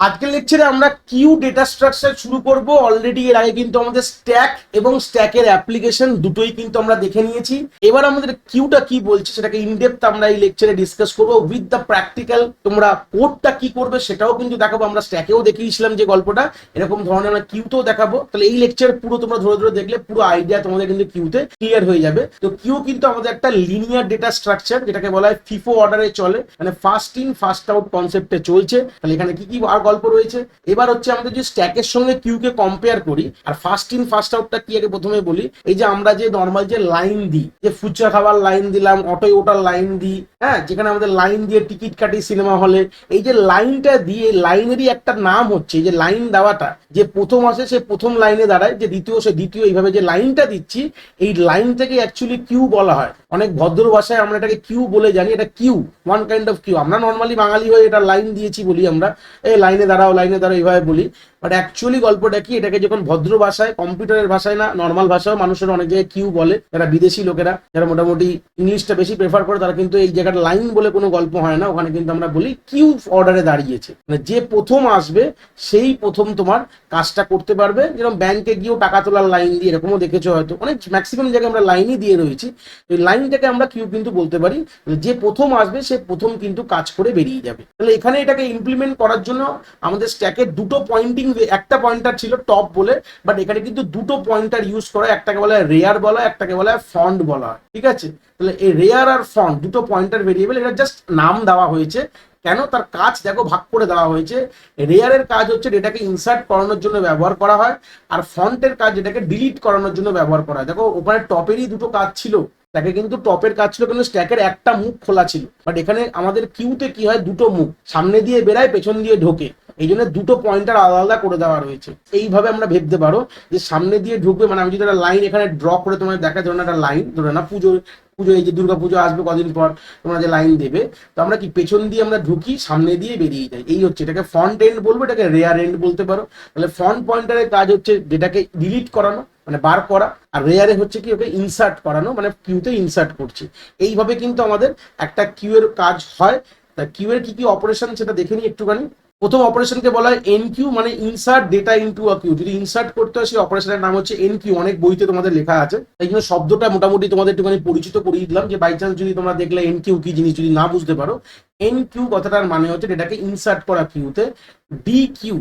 আজকের লেকচারে আমরা কিউ ডেটা স্ট্রাকচার শুরু করব। অলরেডি এর আগে কিন্তু আমাদের স্ট্যাক এবং স্ট্যাকের অ্যাপ্লিকেশন দুটোই কিন্তু আমরা দেখে নিয়েছি। এবার আমাদের কিউটা কি বলছে সেটাকে ইনডেপথ আমরা এই লেকচারে ডিসকাস করব উইথ দ্য প্র্যাকটিক্যাল। তোমরা কোডটা কি করবে সেটাও কিন্তু দেখাবো। আমরা স্ট্যাকেও দেখিয়েছিলাম যে গল্পটা, এরকম ধরনের আমরা কিউতেও দেখাবো। তাহলে এই লেকচার পুরো তোমরা ধরে ধরে দেখলে পুরো আইডিয়া তোমাদের কিন্তু কিউতে ক্লিয়ার হয়ে যাবে। তো কিউ কিন্তু আমাদের একটা লিনিয়ার ডেটা স্ট্রাকচার, যেটাকে বলা হয় ফিফো অর্ডারে চলে, মানে ফার্স্ট ইন ফার্স্ট আউট কনসেপ্টে চলছে। তাহলে এখানে কি কি আর গল্প রয়েছে। এবার হচ্ছে আমাদের যে স্ট্যাকের সঙ্গে কিউ কে কম্পেয়ার করি, আর ফার্স্ট ইন ফার্স্ট আউটটা কি আগে প্রথমে বলি। এই যে আমরা যে নর্মাল যে লাইন দিই, যে ফুচকা খাবার লাইন দিলাম, অটোয় ওঠার লাইন দিই, হ্যাঁ, যেখানে আমাদের লাইন দিয়ে টিকিট কাটি সিনেমা হলে, এই যে লাইনটা দিয়ে লাইনেরই একটা নাম হচ্ছে এই যে লাইন দেওয়াটা। যে প্রথম আসে সে প্রথম লাইনে দাঁড়ায়, যে দ্বিতীয় সে দ্বিতীয়, এইভাবে যে লাইনটা দিচ্ছি এই লাইন থেকে অ্যাকচুয়ালি কিউ বলা হয়। অনেক ভদ্র ভাষায় আমরা এটাকে কিউ বলে জানি। এটা queue, one kind of queue. আমরা নর্মালি বাঙালি হয়ে এটা লাইন দিয়েছি বলি, আমরা এই লাইনে দাঁড়াও লাইনে দাঁড়াও এইভাবে বলি। বাট অ্যাকচুয়ালি গল্পটা কি, এটাকে যখন ভদ্র ভাষায়, কম্পিউটারের ভাষায় না, নর্মাল ভাষায় মানুষের অনেক জায়গায় কিউ বলে। যারা বিদেশি লোকেরা, যারা মোটামুটি ইংলিশটা বেশি প্রেফার করে, তারা কিন্তু এই জায়গাটা লাইন বলে কোনো গল্প হয় না, ওখানে কিন্তু আমরা বলি কিউ অর্ডারে দাঁড়িয়েছে। মানে যে প্রথম আসবে সেই প্রথম তোমার কাজটা করতে পারবে। যেরকম ব্যাংকে গিয়েও টাকা তোলার লাইন দিয়ে, এরকমও দেখেছো হয়তো, অনেক ম্যাক্সিমাম জায়গায় আমরা লাইনই দিয়ে রয়েছি। এই লাইনটাকে আমরা কিউ কিন্তু বলতে পারি। যে প্রথম আসবে সে প্রথম কিন্তু কাজ করে বেরিয়ে যাবে। তাহলে এখানে এটাকে ইমপ্লিমেন্ট করার জন্য আমাদের স্ট্যাকের দুটো পয়েন্টিং, একটা পয়েন্টার ছিল টপ বলে, বাট এখানে কিন্তু দুটো পয়েন্টার ইউজ করা। একটাকে বলা হয় রেয়ার বলা হয়, একটাকে বলা হয় ফন্ট বলা হয়। ঠিক আছে, তাহলে এই রেয়ার আর ফন্ট দুটো পয়েন্টার ভেরিয়েবল, এটা জাস্ট নাম দেওয়া হয়েছে। কেন, তার কাজ দেখো ভাগ করে দেওয়া হয়েছে। রেয়ারের কাজ হচ্ছে ডেটাকে ইনসার্ট করানোর জন্য ব্যবহার করা হয়, আর ফন্টের কাজ যেটাকে ডিলিট করানোর জন্য ব্যবহার করা হয়। দেখো ওখানে টপেরই দুটো কাজ ছিল, তাকে কিন্তু টপের কাজ ছিল কিন্তু স্ট্যাকের একটা মুখ খোলা ছিল। বাট এখানে আমাদের কিউতে কি হয়, দুটো মুখ, সামনে দিয়ে বেরায় পেছন দিয়ে ঢোকে। এই জন্য দুটো পয়েন্টার আলাদা আলাদা করে দেওয়া রয়েছে। এইভাবে আমরা ভাবতে পারো যে সামনে দিয়ে ঢুকবে, মানে আমি যদি একটা লাইন এখানে ড্র করে তোমাদের দেখা, ধরো একটা লাইন ধরে না, পুজো পুজো এই যে দুর্গা পুজো আসবে কদিন পর, তোমরা যে লাইন দেবে, তো আমরা কি পেছন দিয়ে আমরা ঢুকি, সামনে দিয়ে বেরিয়ে যাই। এই হচ্ছে, এটাকে ফ্রন্ট এন্ড বলবো, এটাকে রেয়ার এন্ড বলতে পারো। তাহলে ফ্রন্ট পয়েন্টারের কাজ হচ্ছে যেটাকে ডিলিট করানো, মানে বার করা, আর রেয়ারে হচ্ছে কি ওকে ইনসার্ট করানো, মানে কিউতে ইনসার্ট করছি। এইভাবে কিন্তু আমাদের একটা কিউ এর কাজ হয়। তা কিউ এর কি কি অপারেশন সেটা দেখে নিই একটুখানি। প্রথম অপারেশনকে বলা হয় এন কিউ, মানে insert data into a queue. যদি ইনসার্ট করতে হয় সেই অপারেশনের নাম হচ্ছে এন কিউ। অনেক বইতে তোমাদের লেখা আছে, তাই জন্য শব্দটা মোটামুটি তোমাদের একটুখানি পরিচিত করিয়ে দিলাম, যে বাই চান্স যদি তোমরা দেখলে এন কিউ কি জিনিস যদি না বুঝতে পারো। এন কিউ কথাটার মানে হচ্ছে ডেটাকে ইনসার্ট করা কিউতে। ডি কিউ,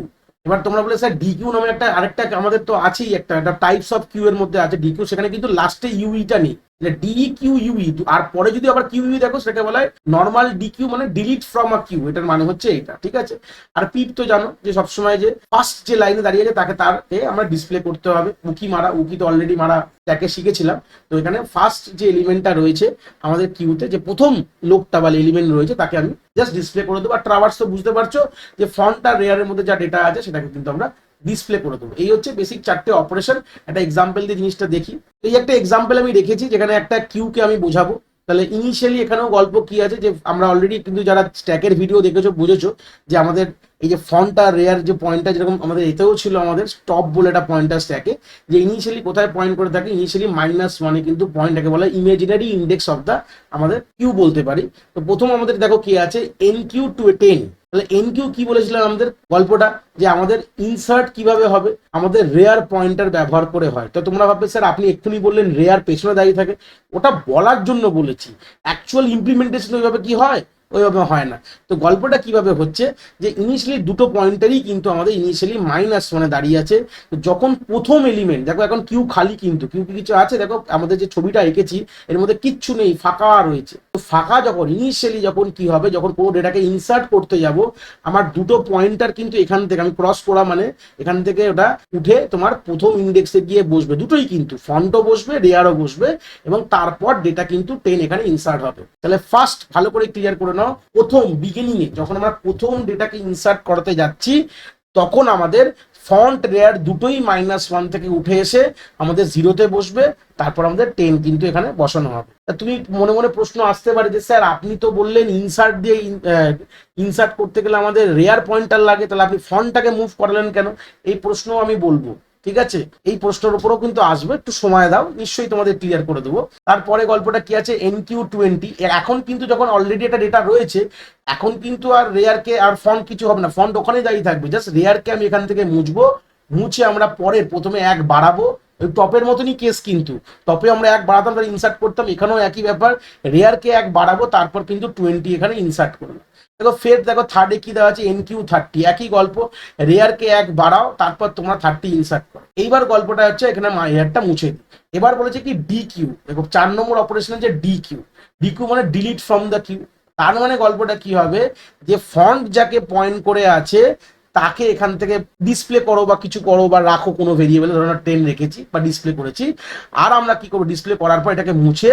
এবার তোমরা বলে স্যার ডিকিউ নামে একটা আরেকটা আমাদের তো আছেই, একটা টাইপস অফ কিউ এর মধ্যে আছে ডিকিউ, সেখানে কিন্তু লাস্টে ইউইটা নেই। ডি কিউ ইউই, আর পরে যদি আবার কিউ ইউ দেখো সেটাকে বলা হয় নর্মাল ডিকিউ, মানে ডিলিট ফ্রম আ কিউ। এটার মানে হচ্ছে এটা, ঠিক আছে। আর পিপ তো জানো যে সবসময় যে ফার্স্ট যে লাইনে দাঁড়িয়ে আছে তাকে তারকে আমরা ডিসপ্লে করতে হবে। উকি মারা, উকি তো অলরেডি মারা তাকে শিখেছিলাম। তো এখানে ফার্স্ট যে এলিমেন্টটা রয়েছে আমাদের কিউতে, যে প্রথম লোকটা বা এলিমেন্ট রয়েছে তাকে আমি জাস্ট ডিসপ্লে করে দেবো। আর ট্রাভার্স তো বুঝতে পারছো যে ফন্ট আর রেয়ারের মধ্যে যা ডেটা আছে সেটাকে কিন্তু আমরা ডিসপ্লে করে দেবো। এই হচ্ছে বেসিক চারটে অপারেশন। একটা এক্সাম্পল দিয়ে জিনিসটা দেখি। এই একটা এক্সাম্পল আমি রেখেছি যেখানে একটা কিউকে আমি বোঝাবো। তাহলে ইনিশিয়ালি এখানেও গল্প কি আছে, যে আমরা অলরেডি কিন্তু যারা স্ট্যাকের ভিডিও দেখেছো বুঝেছো যে আমাদের এই যে ফন্ট আর রেয়ার যে পয়েন্টটা, যেরকম আমাদের এতেও ছিল আমাদের স্টপ বলে একটা পয়েন্টার স্ট্যাকে, যে ইনিশিয়ালি কোথায় পয়েন্ট করে থাকে, ইনিশিয়ালি -1 কিন্তু পয়েন্টটাকে বলা ইমাজিনারি ইন্ডেক্স অফ দা আমাদের কিউ বলতে পারি। তো প্রথম আমাদের দেখো কি আছে, এন কিউ টু 10। তাহলে এন কিউ কি বলেছিলাম আমাদের গল্পটা, যে আমাদের ইনসার্ট কিভাবে হবে, আমাদের রেয়ার পয়েন্টার ব্যবহার করে হয়। তো তোমরা ভাববে স্যার আপনি এক্ষুনি বললেন রেয়ার পেছনে দাঁড়িয়ে থাকে, ওটা বলার জন্য বলেছি। অ্যাকচুয়াল ইমপ্লিমেন্টেশন ওইভাবে কি হয়, ওইভাবে হয় না। তো গল্পটা কিভাবে হচ্ছে, যে ইনিশিয়ালি দুটো পয়েন্টারই কিন্তু আমাদের ইনিশিয়ালি -1 দাঁড়িয়ে আছে। তো যখন প্রথম এলিমেন্ট, দেখো এখন কিউ খালি, কিন্তু কিউ কি কিছু আছে, দেখো আমাদের যে ছবিটা এঁকেছি এর মধ্যে কিচ্ছু নেই, ফাঁকা রয়েছে। তো ফাঁকা যখন ইনিশিয়ালি যখন কি হবে, যখন কোনো ডেটাকে ইনসার্ট করতে যাব, আমার দুটো পয়েন্টার কিন্তু এখান থেকে আমি ক্রস করা, মানে এখান থেকে ওটা উঠে তোমার প্রথম ইন্ডেক্সে গিয়ে বসবে। দুটোই কিন্তু ফন্টও বসবে, রেয়ারও বসবে, এবং তারপর ডেটা কিন্তু 10 এখানে ইনসার্ট হবে। তাহলে ফার্স্ট ভালো করে ক্লিয়ার করে নাও, প্রথম বিগিনিং এ যখন আমরা প্রথম ডেটাকে ইনসার্ট করতে যাচ্ছি, তখন আমাদের ফন্ট রেয়ার দুটোই -1 থেকে উঠে এসে আমাদের 0-তে বসবে। তারপর আমাদের 10 কিন্তু এখানে বসানো হবে। তুমি মনে মনে প্রশ্ন আসতে পারে যে স্যার আপনি তো বললেন ইনসার্ট দিয়ে ইনসার্ট করতে গেলে আমাদের রেয়ার পয়েন্টার লাগে, তাহলে আপনি ফন্টটাকে মুভ করালেন কেন? এই প্রশ্ন আমি বলবো ঠিক আছে, এই প্রশ্নের উপরও কিন্তু আসবে, একটু সময় দাও, নিশ্চয়ই তোমাদের ক্লিয়ার করে দেবো। তারপরে গল্পটা কি আছে, NQ20। এখন কিন্তু যখন অলরেডি একটা ডেটা রয়েছে, এখন কিন্তু আর রেয়ারকে আর ফন্ট কিছু হবে না, ফন্ট ওখানেই দাঁড়িয়ে থাকবে। জাস্ট রেয়ারকে আমি এখান থেকে মুছবো, মুছে আমরা পরে প্রথমে এক বাড়াবো, ওই টপের মতনই কেস, কিন্তু টপে আমরা এক বাড়াতাম, তাহলে ইনসার্ট করতাম, এখানেও একই ব্যাপার, রেয়ারকে এক বাড়াবো, তারপর কিন্তু 20 এখানে ইনসার্ট করবো। দেখো ফের দেখো থার্ডে কি দেওয়া আছে, NQ30, একই গল্প, রেয়ারকে এক বাড়াও, তারপর তোমরা 30 ইনসার্ট করো। এইবার গল্পটা হচ্ছে এখানে রেয়ারটা মুছে দিই। এবার বলেছে কি DQ, দেখো 4 নম্বর অপারেশন যে DQ, DQ মানে ডিলিট ফ্রম দ্য কিউ। তার মানে গল্পটা কি হবে, যে ফন্ট যাকে পয়েন্ট করে আছে তাকে এখান থেকে ডিসপ্লে করো বা কিছু করো বা রাখো কোনো ভেরিয়েবল, ধরো 10 রেখেছি বা ডিসপ্লে করেছি, আর আমরা কি করবো, ডিসপ্লে করার পর এটাকে মুছে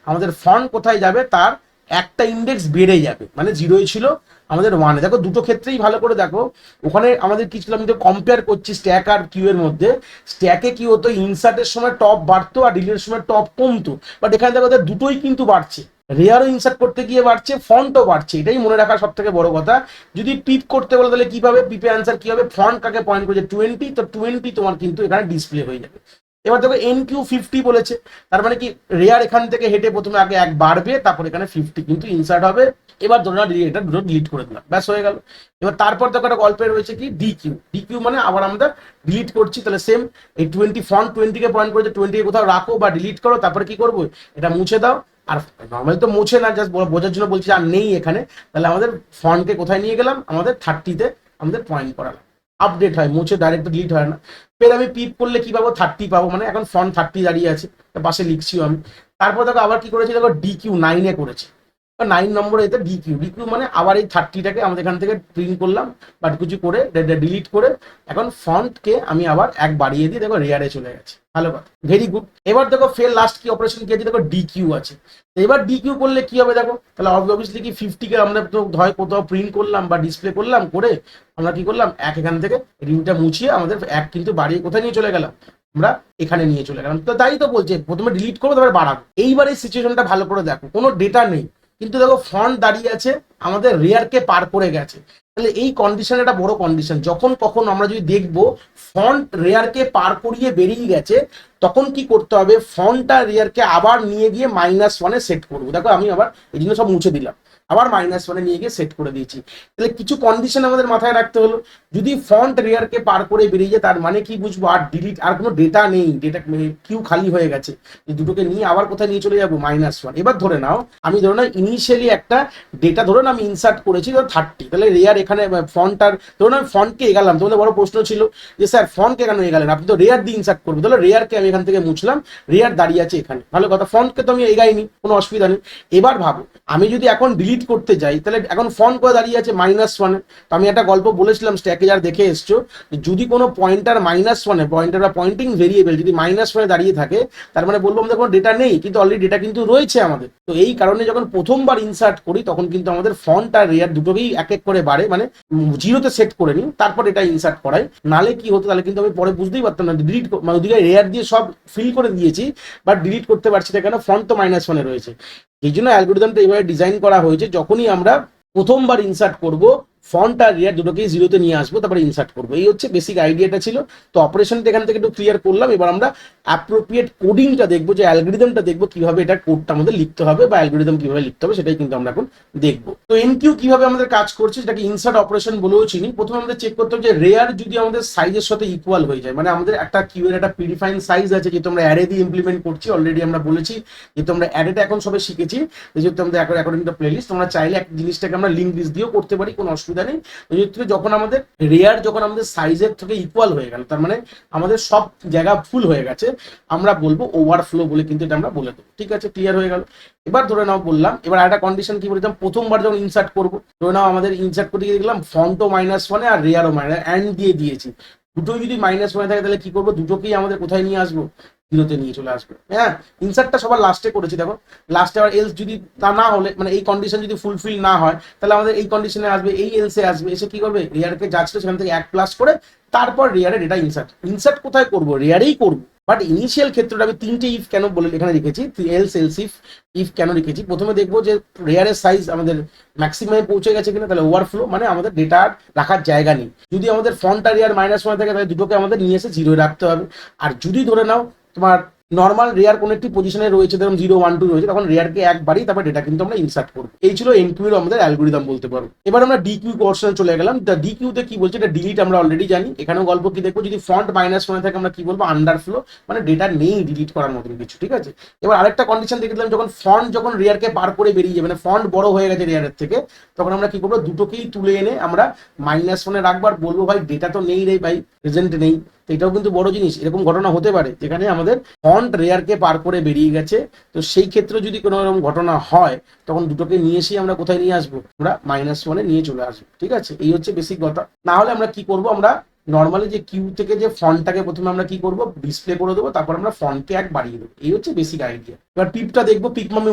আমাদের ফন্ট কোথায় যাবে, তার একটা ইন্ডেক্স বেড়ে যাবে, মানে 0 ছিল আমাদের 1-এ। দেখো দুটো ক্ষেত্রেই ভালো করে দেখো, ওখানে আমাদের কি ছিল, আমি তো কম্পেয়ার করছি স্ট্যাক আর কিউ এর মধ্যে। স্ট্যাকে কি হতো, ইনসার্টের সময় টপ বাড়তো আর ডিলিটের সময় টপ কমতো, বাট এখানে দেখো দুটোই কিন্তু বাড়ছে, রেয়ারও ইনসার্ট করতে গিয়ে বাড়ছে, ফন্টও বাড়ছে, এটাই মনে রাখা সব থেকে বড় কথা। যদি পিপ করতে বলে তাহলে কি পাবে, পিপে অ্যান্সার কি হবে, ফন্ট কাকে পয়েন্ট করেছে 20, তো 20 তোমার কিন্তু এখানে ডিসপ্লে হয়ে যাবে। এবার দেখো NQ50 বলেছে, তার মানে কি রেয়ার এখান থেকে হেঁটে প্রথমে আগে এক বাড়বে, তারপর এখানে 50 কিন্তু ইনসার্ট হবে। এবার ধরো না এটা দুটো ডিলিট করে দিলাম, ব্যাস হয়ে গেল। এবার তারপর দেখো একটা গল্পে রয়েছে কি DQ মানে আবার আমরা ডিলিট করছি, তাহলে সেম এই 20 ফন্ট 20 কে পয়েন্ট করেছে, 20 কে কোথাও রাখো বা ডিলিট করো, তারপরে কি করবো, এটা মুছে দাও। আর নর্মালি তো মুছে না, জাস্ট বোঝার জন্য বলছি, আর নেই এখানে, তাহলে আমাদের ফন্টকে কোথায় নিয়ে গেলাম, আমাদের 30-তে আমাদের পয়েন্ট করালাম, আপডেট হয়, মুছে ডাইরেক্ট ডিলিট হয় না। ফের আমি পিপ করলে কি পাবো, 30 পাবো, মানে এখন ফন্ট 30 দাঁড়িয়ে আছে, পাশে লিখছিও আমি। তারপর দেখো আবার কি করেছি, দেখো DQ9-এ করেছি, 9 নম্বরে এতে DQ মানে আবার এই 30টাকে আমাদের এখান থেকে প্রিন্ট করলাম বাট কিছু করে ডিলিট করে, এখন ফন্টকে আমি আবার এক বাড়িয়ে দিই, দেখো রেয়ারে চলে গেছে, ভালো কথা, ভেরি গুড। এবার দেখো ফের লাস্ট কি অপারেশন কি আছে, দেখো DQ আছে। এবার DQ করলে কি হবে, দেখো তাহলে অবভিয়াসলি কি 50-কে আমরা তো হয় কোথাও প্রিন্ট করলাম বা ডিসপ্লে করলাম, করে আমরা কি করলাম, এক এখান থেকে রিংটা মুছিয়ে আমাদের এক কিন্তু বাড়িয়ে কোথায় নিয়ে চলে গেলাম, আমরা এখানে নিয়ে চলে গেলাম। তো তাই তো বলছে প্রথমে ডিলিট করবো তারপরে বাড়াবো। এইবার এই সিচুয়েশনটা ভালো করে দেখো, কোনো ডেটা নেই, কিন্তু দেখো ফন্ট দাঁড়িয়ে আছে, আমাদের রেয়ারকে পার করে গেছে। তাহলে এই কন্ডিশন একটা বড় কন্ডিশন, যখন কখন আমরা যদি দেখবো ফন্ট রেয়ারকে পার করিয়ে বেরিয়ে গেছে, তখন কি করতে হবে, ফন্টটা রেয়ারকে আবার নিয়ে গিয়ে -1-এ সেট করবো। দেখো আমি আবার এই জন্য সব মুছে দিলাম, আবার -1-এ নিয়ে গিয়ে সেট করে দিয়েছি। তাহলে কিছু কন্ডিশন আমাদের মাথায় রাখতে হলো, যদি ফন্ট রেয়ারকে পার করে বেরিয়ে যায়, তার মানে কি বুঝবো, আর ডিলিট আর কোনো ডেটা নেই, ডেটা কিউ খালি হয়ে গেছে, এই দুটোকে নিয়ে আবার কোথায় নিয়ে চলে যাবো, -1। এবার ধরে নাও আমি ধরে নাও ইনিশিয়ালি একটা ডেটা ধরুন আমি ইনসার্ট করেছি 30, তাহলে রেয়ার এখানে ফন্ট, আর ধরুন আমি ফন্টকে এগালাম, তোমাদের বড় প্রশ্ন ছিল যে স্যার ফন্টকে কেন এগালেন, আপনি তো রেয়ার দিয়ে ইনসার্ট করবেন, তাহলে রেয়ারকে আমি এখান থেকে মুছলাম, রেয়ার দাঁড়িয়ে আছে এখানে, ভালো কথা, ফন্টকে তো আমি এগাইনি, কোনো অসুবিধা নেই। এবার ভাবো আমি যদি এখন ডিলিট করতে যাই, তাহলে এখন ফন্ট করে দাঁড়িয়ে আছে -1-এ। তো আমি একটা গল্প বলেছিলাম স্ট্যাকে যারা দেখে এসছো, যদি কোনো পয়েন্টার -1-এ, পয়েন্টার বা পয়েন্টিং ভেরিয়েবল যদি -1-এ দাঁড়িয়ে থাকে, তার মানে বলবো আমাদের কোনো ডেটা নেই, কিন্তু অলরেডি ডেটা কিন্তু রয়েছে আমাদের। তো এই কারণে যখন প্রথমবার ইনসার্ট করি, তখন কিন্তু আমাদের ফন্ট আর রেয়ার দুটোকেই এক এক করে বাড়ে, মানে 0-তে সেট করে নিই, তারপর এটা ইনসার্ট করাই। নালে কি হতো, তাহলে কিন্তু আমি পরে বুঝতেই পারতাম না, ডিলিট মানে ওদিকে রেয়ার দিয়ে সব ফিল করে দিয়েছি, বাট ডিলিট করতে পারছি না, কেন ফন্ট তো -1-এ রয়েছে। এই জন্য অ্যালগরিদমটা এইভাবে ডিজাইন করা হয়েছে, যখনই আমরা প্রথমবার ইনসার্ট করব, ফন্ট আর রেয়ার দুটোকেই 0-তে নিয়ে আসবো, তারপরে ইনসার্ট করবো। এই হচ্ছে বেসিক আইডিয়াটা ছিল। তো অপারেশনটা এখান থেকে একটু ক্লিয়ার করলাম। এবার আমরা অ্যাপ্রোপ্রিয়েট কোডিংটা দেখবো, যে অ্যালগরিদমটা দেখবো কিভাবে এটা কোডটা আমাদের লিখতে হবে, বা অ্যালগরিদম কিভাবে লিখতে হবে, সেটাই কিন্তু আমরা এখন দেখবো। তো এনকিউ কিভাবে আমাদের কাজ করছে, যেটাকে ইনসার্ট অপারেশন বলেও চিনি। প্রথমে আমাদের চেক করতে হবে যে রেয়ার যদি আমাদের সাইজের সাথে ইকুয়াল হয়ে যায়, মানে আমাদের একটা কিউ এর একটা প্রিডিফাইন সাইজ আছে, যেহেতু আমরা অ্যারে দিয়ে ইমপ্লিমেন্ট করছি, অলরেডি আমরা বলেছি যেহেতু আমরা অ্যারেটা এখন সবে শিখেছি, যেহেতু আমাদের অ্যাকর্ডিং টু প্লেলিস্ট, তোমরা চাইলে এক জিনিসটাকে আমরা লিঙ্ক লিস্ট দিয়েও করতে পারি, কোনো অসুবিধা নেই। যখন আমাদের রেয়ার যখন আমাদের সাইজের থেকে ইকুয়াল হয়ে গেল, তার মানে আমাদের সব জায়গা ফুল হয়ে গেছে, আমরা বলবো ওভারফ্লো বলে, কিন্তু এটা আমরা বলে দেবো। ঠিক আছে, ক্লিয়ার হয়ে গেল। এবার ধরে নাও বললাম, এবার একটা কন্ডিশন কি বলেছিলাম, প্রথমবার যখন ইনসার্ট করবো, ধরে নাও আমাদের ইনসার্ট করতে গিয়ে দেখলাম ফন্টও -1 আর রেয়ারও অ্যান্ড দিয়ে দিয়েছি, দুটোই যদি -1 থাকে, তাহলে কি করবো, দুটোকেই আমাদের কোথায় নিয়ে আসবো, 0-তে নিয়ে চলে আসবে। হ্যাঁ, ইনসার্টটা সবার লাস্টে করেছি, দেখো লাস্টে আবার এলস যদি তা না হলে, মানে এই কন্ডিশন যদি ফুলফিল না হয়, তাহলে আমাদের এই কন্ডিশনে আসবে, এই এলসে আসবে, এসে কি করবে, রেয়ারকে যাচ্ছে সেখান থেকে 1+ করে তারপর রেয়ারে ডেটা ইনসার্ট কোথায় করবো, রেয়ারেই করবো। বাট ইনিশিয়াল ক্ষেত্রে আমি তিনটে ইফ কেন বলে এখানে রেখেছি, এলস এলস ইফ কেন রেখেছি, প্রথমে দেখবো যে রেয়ারের সাইজ আমাদের ম্যাক্সিমামে পৌঁছে গেছে কিনা, তাহলে ওভারফ্লো মানে আমাদের ডেটা রাখার জায়গা নেই। যদি আমাদের ফন্ট আর রেয়ার -1 থাকে তাহলে দুটোকে আমাদের নিয়ে এসে 0 রাখতে হবে। আর যদি ধরে নাও তোমার নর্মাল রেয়ার কোন একটি পজিশনে রয়েছে, ধরুন 0 1 2 রয়েছে, তখন রেয়ারকে একবারই তারপর ডেটা কিন্তু আমরা ইনসার্ট করবো। এই ছিল এনকিউ এর আমাদের অ্যালগোরিদম বলতে পারো। এবার আমরা ডিকিউ পোর্শনে চলে গেলাম। ডিকিউ তে কি বলছে, এটা ডিলিট আমরা অলরেডি জানি। এখানেও গল্প কি দেখবো, যদি ফন্ট -1 থাকে আমরা কি বলবো, আন্ডারফ্লো, মানে ডেটা নেই ডিলিট করার মতন কিছু, ঠিক আছে। এবার আরেকটা কন্ডিশন দেখে দিলাম, যখন ফন্ট যখন রেয়ারকে পার করে বেরিয়ে যাবে, মানে ফন্ট বড় হয়ে গেছে রেয়ারের থেকে, তখন আমরা কি করবো, দুটোকেই তুলে এনে আমরা -1 রাখবো আর বলবো ভাই ডেটা তো নেই রে ভাই, প্রেজেন্ট নেই। এটাও কিন্তু বড় জিনিস। এরকম ঘটনা হতে পারে যেখানে আমাদের ফন্ট রেয়ারকে পার করে বেরিয়ে গেছে, তো সেই ক্ষেত্রে যদি কোনো এরকম ঘটনা হয়, তখন দুটোকে নিয়ে এসে আমরা কোথায় নিয়ে আসবো, আমরা -1 নিয়ে চলে আসবো, ঠিক আছে। এই হচ্ছে বেসিক কথা। না হলে আমরা কি করবো, আমরা নর্মালি যে কিউ থেকে যে ফন্টটাকে প্রথমে আমরা কি করবো, ডিসপ্লে করে দেবো, তারপর আমরা ফন্টকে 1 বাড়িয়ে দেবো। এই হচ্ছে বেসিক আইডিয়া। এবার পিপটা দেখবো, পিপ মানে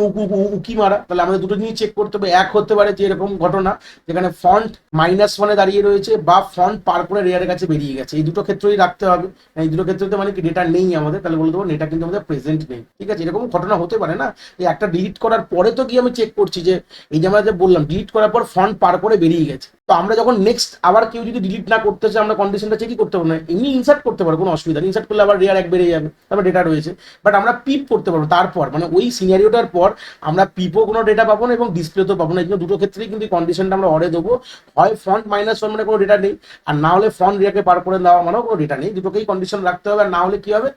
উকি মারা, তাহলে আমাদের দুটো জিনিস চেক করতে হবে। এক হতে পারে যে এরকম ঘটনা যেখানে ফন্ট -1 দাঁড়িয়ে রয়েছে, বা ফন্ট পার করে রেয়ারের কাছে বেরিয়ে গেছে। এই দুটো ক্ষেত্রেই রাখতে হবে। এই দুটো ক্ষেত্রে মানে কি ডেটা নেই আমাদের, তাহলে বলে দেবো ডেটা কিন্তু আমাদের প্রেজেন্ট নেই, ঠিক আছে। এরকম ঘটনা হতে পারে না, যে একটা ডিলিট করার পরে তো কি আমি চেক করছি যে এই যে আমরা যে বললাম ডিলিট করার পর ফন্ট পার করে বেরিয়ে গেছে, তো আমরা যখন নেক্সট আবার কেউ যদি ডিলিট না করতে চাই, আমরা কন্ডিশনটা চেকই করতে পারবো না। এমনি ইনসার্ট করতে পারবো, কোনো অসুবিধা নেই। ইনসার্ট করলে আবার রেয়ার 1 বেড়ে যাবে, তারপর ডেটা রয়েছে। বাট আমরা পিপ করতে পারবো তারপর, মানে ওই সিনারিওটার পর আমরা পিপও কোনো ডেটা পাবো না এবং ডিসপ্লেতেও পাবো না। এই জন্য দুটো ক্ষেত্রেই কিন্তু কন্ডিশনটা আমরা অরে দেবো, হয় ফন্ট -1 মানে কোনো ডেটা নেই, আর না হলে ফন্ট রেয়ারকে পার করে দেওয়া মানেও কোনো ডেটা নেই। দুটোকেই কন্ডিশন রাখতে হবে। আর না হলে কি হবে,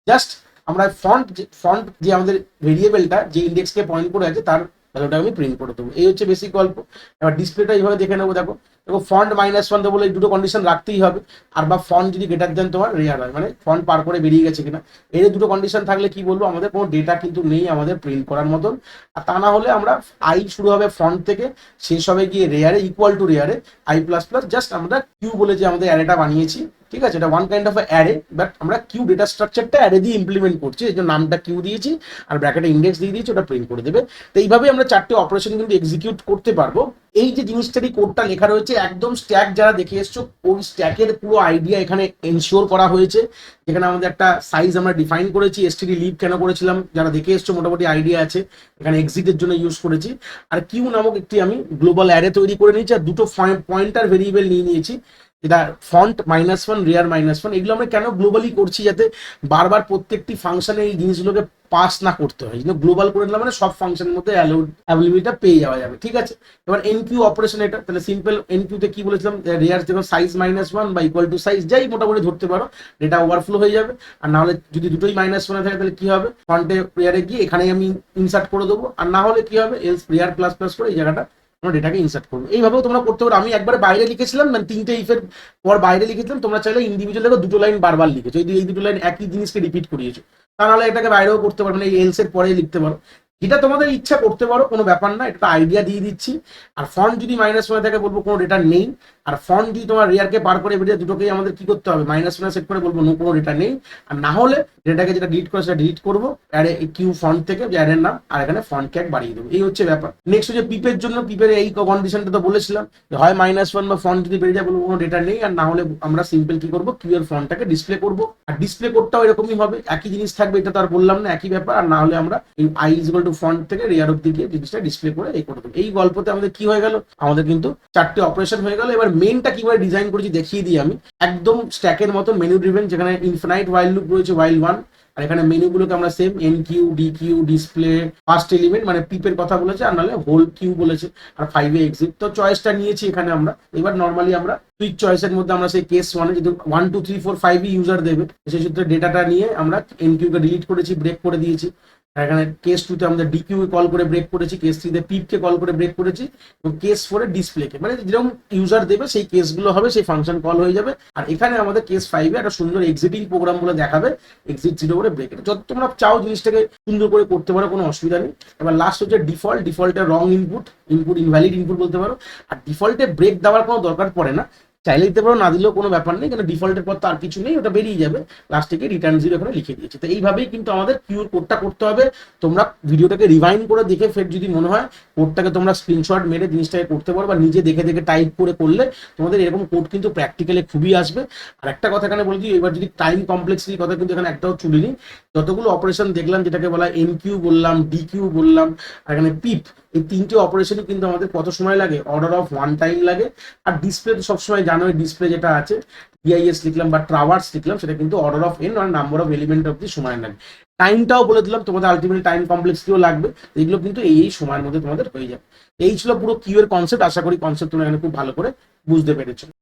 জাস্ট আমরা ফন্ট যে আমাদের ভেরিয়েবলটা যে ইন্ডেক্সকে পয়েন্ট করে আছে তার ভ্যালুটা আমি প্রিন্ট করে দেবো। এই হচ্ছে বেসিক গল্প। এবার ডিসপ্লেটা এইভাবে দেখে নেবো। দেখো ফন্ট -1 দেবো বলে এই দুটো কন্ডিশন রাখতেই হবে। আর বা ফন্ট যদি গ্রেটার দেন তোমার রেয়ার হয়, মানে ফন্ট পার করে বেরিয়ে গেছে কিনা, এই দুটো কন্ডিশন থাকলে কি বলবো, আমাদের কোনো ডেটা কিন্তু নেই আমাদের প্রিন্ট করার মতন। আর তা না হলে আমরা আই শুরু হবে ফন্ট থেকে, শেষ হবে গিয়ে রেয়ারে, ইকুয়াল টু রেয়ারে i++, জাস্ট আমরা কিউ বলে যে আমাদের অ্যারেটা বানিয়েছি, ঠিক আছে। এটা one kind of array, but আমরা কিউ ডেটা স্ট্রাকচারটা অ্যারে দিয়ে ইমপ্লিমেন্ট করছি, এই জন্য নামটা কিউ দিয়েছি আর ব্র্যাকেটে ইন্ডেক্স দিয়ে দিয়েছি, ওটা প্রিন্ট করে দেবে। তো এইভাবে আমরা 4টে অপারেশন কিন্তু এক্সিকিউট করতে পারবো। এই যে জিনিসটারই কোডটা লেখা রয়েছে, একদম স্ট্যাক যারা দেখে এসছো, ওই স্ট্যাকের পুরো আইডিয়া এখানে এনশিওর করা হয়েছে। যেখানে আমাদের একটা সাইজ আমরা ডিফাইন করেছি, এসটিডি লিভ কেন করেছিলাম যারা দেখে এসছো মোটামুটি আইডিয়া আছে। এখানে এক্সিটের জন্য ইউজ করেছি। আর কিউ নামক একটি আমি গ্লোবাল অ্যারে তৈরি করে নিয়েছি, আর দুটো পয়েন্টার ভেরিয়েবল নিয়ে নিয়েছি, যেটা ফন্ট -1 রেয়ার -1। এগুলো আমরা কেন গ্লোবালি করছি, যাতে বারবার প্রত্যেকটি ফাংশনে এই জিনিসগুলোকে পাস না করতে হয়। গ্লোবাল করে নিলাম মানে সব ফাংশনের মধ্যে অ্যাভেলেবিলিটিটা পেয়ে যাওয়া যাবে, ঠিক আছে। এবার এনকিউ অপারেশন এটা, তাহলে সিম্পল এনকিউতে কি বলেছিলাম, রেয়ার দেখো সাইজ -1 বা ইকুয়াল টু সাইজ যাই মোটামুটি ধরতে পারো, ডেটা ওভারফ্লো হয়ে যাবে। আর না হলে যদি দুটোই -1 থাকে তাহলে কি হবে, ফন্টে রেয়ারে গিয়ে এখানেই আমি ইনসার্ট করে দেবো। আর না হলে কি হবে, এলস রেয়ার ++ করে এই জায়গাটা তোমরা ডেটাকে ইনসার্ট করবে। এইভাবেও তোমরা করতে পারো। আমি একবারে বাইরে লিখেছিলাম, মানে 3টে ইফের পর বাইরে লিখেছিলাম, তোমরা চাইলে ইন্ডিভিজুয়াল দেখো দুটো লাইন বারবার লিখেছো, এই দুটো লাইন একই জিনিসকে রিপিট করিয়েছো। তা নাহলে এটাকে বাইরেও করতে পারো, মানে এই এলস এর পরে লিখতে পারো, এটা তোমাদের ইচ্ছা করতে পারো, কোনো ব্যাপার না। এটা আইডিয়া দিয়ে দিচ্ছি। আর ফন্ট যদি -1 থাকে বলবো কোনো ডেটা নেই। আর ফন্ট যদি তোমার রেয়ারকে পার করে বেরিয়ে, দুটোকেই আমাদের কি করতে হবে, -1 সেট করে বলবো নো, কোনো ডেটা নেই। আর না হলে ডেটাকে যেটা ডিলিট করে সেটা ডিলিট করবো অ্যারে কিউ ফন্ট থেকে, যে অ্যারের নাম, আর এখানে ফন্ট ক্যাক বাড়িয়ে দেবো। এই হচ্ছে ব্যাপার। নেক্সট হচ্ছে পিপের জন্য। পিপের এই কন্ডিশনটা তো বলেছিলাম, হয় -1 বা ফন্ট যদি বেরিয়ে যায় বলবো কোনো ডেটা নেই। আর না হলে আমরা সিম্পল কি করবো, কিউ এর ফন্টটাকে ডিসপ্লে করবো। আর ডিসপ্লে কোডটাও এরকমই হবে, একই জিনিস থাকবে, এটা তো আর বললাম না, একই ব্যাপার। আর না হলে আমরা এই i= ফন্ট থেকে রেয়ার অব্দি গিয়ে জিনিসটা ডিসপ্লে করে এই করে দেবো। এই গল্পতে আমাদের কি হয়ে গেল, আমাদের কিন্তু 4টে অপারেশন হয়ে গেল। এবার মেনটা কিভাবে ডিজাইন করেছি দেখিয়ে দিই আমি। একদম স্ট্যাকের মতো মেনু ড্রিভেন, যেখানে ইনফিনাইট ওয়াইল লুপ রয়েছে, while 1। আর এখানে মেনুগুলোকে আমরা same এনকিউ, DQ, display, first element মানে পিপের কথা বলেছে, আর নাহলে হোল কিউ বলেছে, আর 5 এক্সিট। তো চয়েসটা নিয়েছি এখানে আমরা। এবার নর্মালি আমরা সুইচ চয়েসের মধ্যে আমরা সেই কেস 1 যেহেতু 1 2 3 4 5 ইউজার দেবে, সেই সূত্রে ডেটাটা নিয়ে আমরা এনকিউ কে ডিলিট করেছি, ব্রেক করে দিয়েছি। আর এখানে কেস 2 আমরা ডিকিউ কল করে ব্রেক করেছি, কেস 3 পিপকে কল করে ব্রেক করেছি, এবং কেস 4 ডিসপ্লেকে, মানে যেরকম ইউজার দেবে সেই কেসগুলো হবে, সেই ফাংশন কল হয়ে যাবে। আর এখানে আমাদের কেস 5 একটা সুন্দর এক্সিটিং প্রোগ্রাম বলে দেখাবে, এক্সিট 0 করে ব্রেক। যত তোমরা চাও জিনিসটাকে সুন্দর করে করতে পারো, কোনো অসুবিধা নেই। এবার লাস্ট হচ্ছে ডিফল্টের রং ইনপুট ইনভ্যালিড ইনপুট বলতে পারো। আর ডিফল্টে ব্রেক দেওয়ার কোনো দরকার পড়ে না, চাইলে দিতে পারো, না দিলেও কোনো ব্যাপার নেই, কারণ ডিফল্টের পর তো আর কিছু নেই, ওটা বেরিয়ে যাবে। লাস্ট থেকে রিটার্ন 0 এখানে লিখে দিয়েছে। তো এইভাবেই কিন্তু আমাদের কিউর কোডটা করতে হবে। তোমরা ভিডিওটাকে রিভাইন্ড করে দেখে ফের যদি মনে হয় কোডটাকে তোমরা স্ক্রিনশট মেরে জিনিসটাকে করতে পারো, বা নিজে দেখে দেখে টাইপ করে করলে তোমাদের এরকম কোড কিন্তু প্র্যাকটিক্যালি খুবই আসবে। আর একটা কথা এখানে বলে দিই, এবার যদি টাইম কমপ্লেক্সিটির কথা কিন্তু এখানে একটাও চুলিনি। যতগুলো অপারেশন দেখলাম, যেটাকে বলা এনকিউ বললাম, ডিকিউ বললাম, আর এখানে পিপ, এই তিনটে অপারেশনই কিন্তু আমাদের কত সময় লাগে? অর্ডার অফ 1 টাইম লাগে। আর ডিসপ্লে তো সবসময় জানো, ডিসপ্লে যেটা আছে ডিআইএস লিখলাম বা ট্রাভার্স লিখলাম, সেটা কিন্তু অর্ডার অফ এন আর নাম্বার অফ এলিমেন্ট অব্দি সময় লাগে। টাইমটাও বলে দিলাম তোমাদের, আলটিমেটলি টাইম কমপ্লেক্সিটিও লাগবে। এগুলো কিন্তু এই সময়ের মধ্যে তোমাদের হয়ে যাবে। এই ছিল পুরো কিউ এর কনসেপ্ট। আশা করি কনসেপ্ট তোমরা এখানে খুব ভালো করে বুঝতে পেরেছো।